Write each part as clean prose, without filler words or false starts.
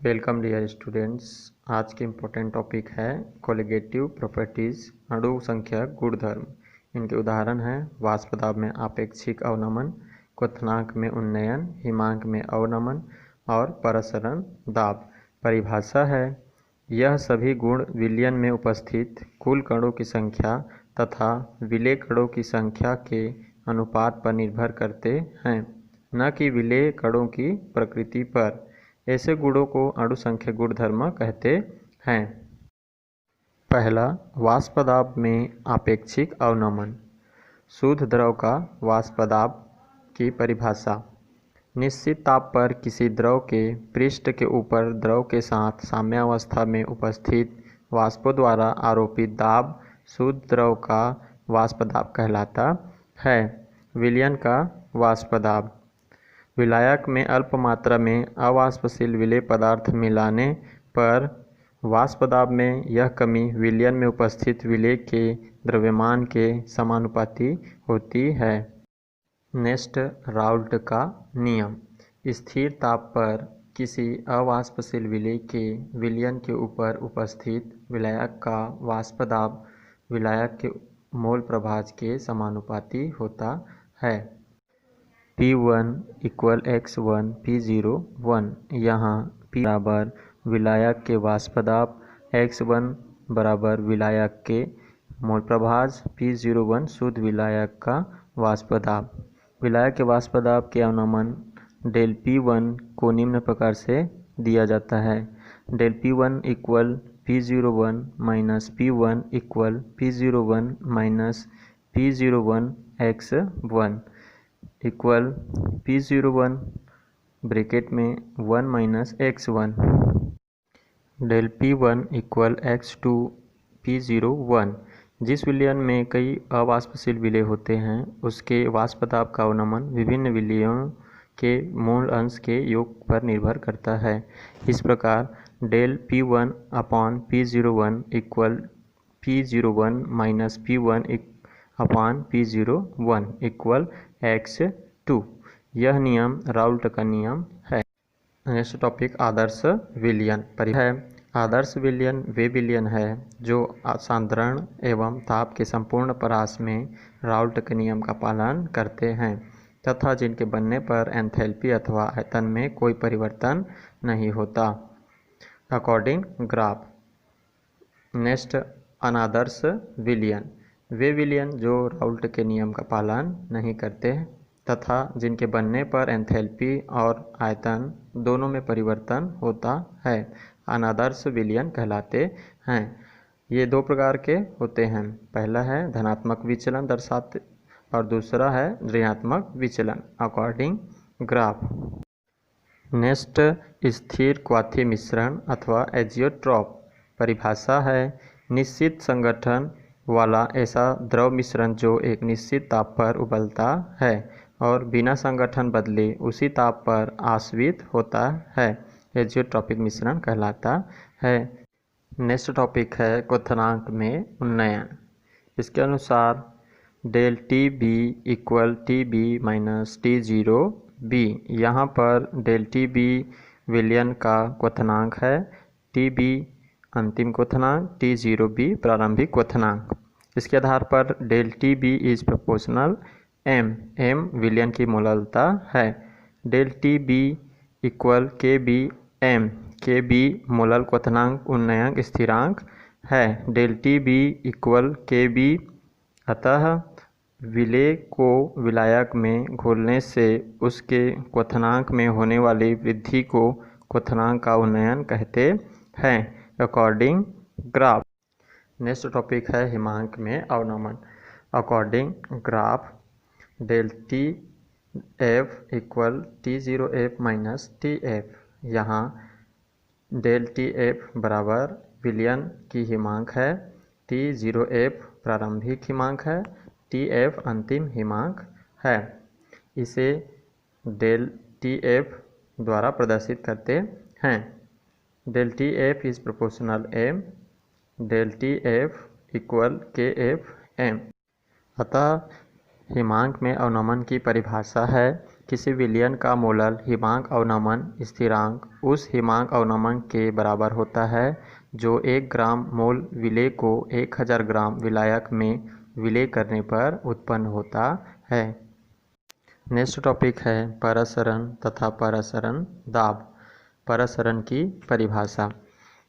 Welcome dear students. आज के important topic है कोलिगेटिव प्रॉपर्टीज़, अणु संख्या गुणधर्म। इनके उदाहरण हैं वाष्प दाब में आपेक्षिक अवनमन, क्वथनांक में उन्नयन, हिमांक में अवनमन और प्रसरण दाब। परिभाषा है, यह सभी गुण विलयन में उपस्थित कुल कणों की संख्या तथा विलेय कणों की संख्या के अनुपात पर निर्भर करते हैं, न कि विलेय कणों की प्रकृति पर। ऐसे गुणों को अणु संख्या गुणधर्म कहते हैं। पहला, वाष्प दाब में आपेक्षिक अवनमन। शुद्ध द्रव का वाष्प दाब की परिभाषा: निश्चित ताप पर किसी द्रव के पृष्ठ के ऊपर द्रव के साथ साम्यावस्था में उपस्थित वाष्पों द्वारा आरोपित दाब शुद्ध द्रव का वाष्प दाब कहलाता है। विलयन का वाष्प दाब: विलायक में अल्प मात्रा में अवाष्पशील विलेय पदार्थ मिलाने पर वाष्प दाब में यह कमी विलयन में उपस्थित विलेय के द्रव्यमान के समानुपाती होती है। नेक्स्ट, राउल्ट का नियम: स्थिर ताप पर किसी अवाष्पशील विलेय के विलयन के ऊपर उपस्थित विलायक का वाष्प दाब विलायक के मोल प्रभाज के समानुपाती होता है। P1 = x1 P0 1। यहाँ P बराबर विलायक के वाष्प दाब, x1 बराबर विलायक के मोल प्रभाज, P0 1 शुद्ध विलायक का वाष्प दाब। विलायक के वाष्प दाब के अवनमन डेल P1 को निम्न प्रकार से दिया जाता है: del P1 = P01 - P1 = P01 - P01 x1 equal P01 bracket में 1 - x1। Del P1 = x2 P01। जिस विलयन में कई अवाष्पशील विलेय होते हैं उसके वाष्प दाब का अवनमन विभिन्न विलेयों के मूल अंश के योग पर निर्भर करता है। इस प्रकार del P1 / P01 = P01 - P1 / P01 = x2। यह नियम राउल्ट का नियम है। नेक्स्ट टॉपिक, आदर्श विलयन है। आदर्श विलयन वे विलयन है जो सांद्रण एवं ताप के संपूर्ण परास में राउल्ट के नियम का पालन करते हैं तथा जिनके बनने पर एंथैल्पी अथवा आयतन में कोई परिवर्तन नहीं होता। According graph. नेक्स्ट, अनादर्श विलयन वे विलयन जो राउल्ट के नियम का पालन नहीं करते तथा जिनके बनने पर एंथैल्पी और आयतन दोनों में परिवर्तन होता है, अनादर्श विलयन कहलाते हैं। ये दो प्रकार के होते हैं। पहला है धनात्मक विचलन दर्शाते और दूसरा है ऋणात्मक विचलन। According graph. नेक्स्ट, स्थिर क्वाथी मिश्रण अथवा एजियोट्रॉप। परिभाषा है, निश्चित संगठन वाला ऐसा द्रव मिश्रण जो एक निश्चित ताप पर उबलता है और बिना संगठन बदले उसी ताप पर आश्रित होता है, एजियोट्रॉपिक मिश्रण कहलाता है। नेक्स्ट टॉपिक है क्वथनांक में उन्नयन। इसके अनुसार डेल TB = TB - T0B। यहाँ पर डेल TB विलयन का क्वथनांक है, TB अंतिम क्वथनांक, T0B प्रारंभिक क्वथनांक। इसके आधार पर del TB is proportional M। M विलयन की मोललता है। Del TB = KBM। KB मोलल क्वथनांक उन्नयन स्थिरांक है। Del TB = KB। अतः विलेय को विलायक में घोलने से उसके क्वथनांक में होने वाली वृद्धि को क्वथनांक का उन्नयन कहते हैं। According graph. नेक्स्ट टॉपिक है हिमांक में अवनमन। According graph, del TF = T0F - TF। यहाँ डेल TF बराबर विलयन की हिमांक है, T0F प्रारंभिक हिमांक है, TF अंतिम हिमांक है। इसे डेल TF द्वारा प्रदर्शित करते हैं। Del TF is proportional M। Del TF = KFM। अतः हिमांक में अवनमन की परिभाषा है, किसी विलयन का मोलल हिमांक अवनमन स्थिरांक उस हिमांक अवनमन के बराबर होता है जो 1 ग्राम मोल विलेय को 1000 ग्राम विलायक में विलेय करने पर उत्पन्न होता है। नेक्स्ट टॉपिक है परासरण तथा परासरण दाब। परासरण की परिभाषा।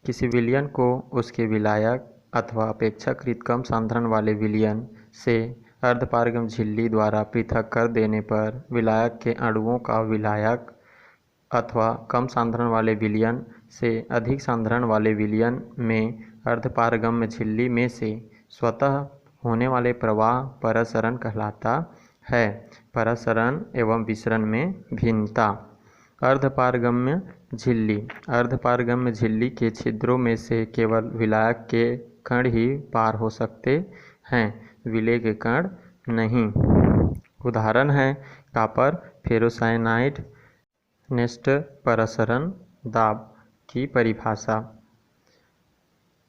किसी विलयन को उसके विलायक अथवा अपेक्षाकृत कम सांद्रण वाले विलयन से अर्धपारगम झिल्ली द्वारा पृथक कर देने पर विलायक के अणुओं का विलायक अथवा कम सांद्रण वाले विलयन से अधिक सांद्रण वाले विलयन में अर्धपारगम्य झिल्ली में से स्वतः होने वाले प्रवाह परासरण कहलाता है। परासरण एवं विसरण में भिन्नता। अर्धपारगम्य झिल्ली। अर्धपारगम्य झिल्ली के छिद्रों में से केवल विलायक के कण ही पार हो सकते हैं, विलेय के कण नहीं। उदाहरण है कॉपर फेरोसाइनाइड। नेक्स्ट परासरण दाब की परिभाषा।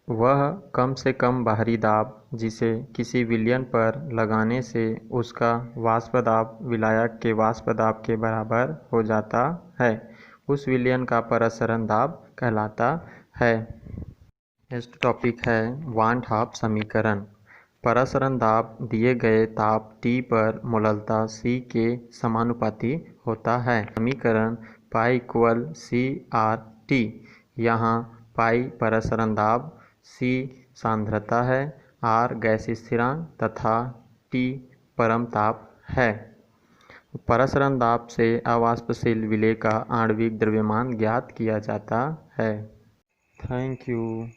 वह कम से कम बाहरी दाब जिसे किसी विलयन पर लगाने से उसका वाष्प दाब विलायक के वाष्प दाब के बराबर हो जाता है, उस विलयन का परासरण दाब कहलाता है। नेक्स्ट टॉपिक है वान हाफ समीकरण। परासरण दाब दिए गए ताप T पर मोललता C के समानुपाती होता है। समीकरण पाई इक्वल CRT। यहाँ पाई परासरण दाब, C सांद्रता है, R गैस स्थिरांक तथा T परम ताप है। परासरण दाब से अवाष्पशील विलेय का आणविक द्रव्यमान ज्ञात किया जाता है। Thank you.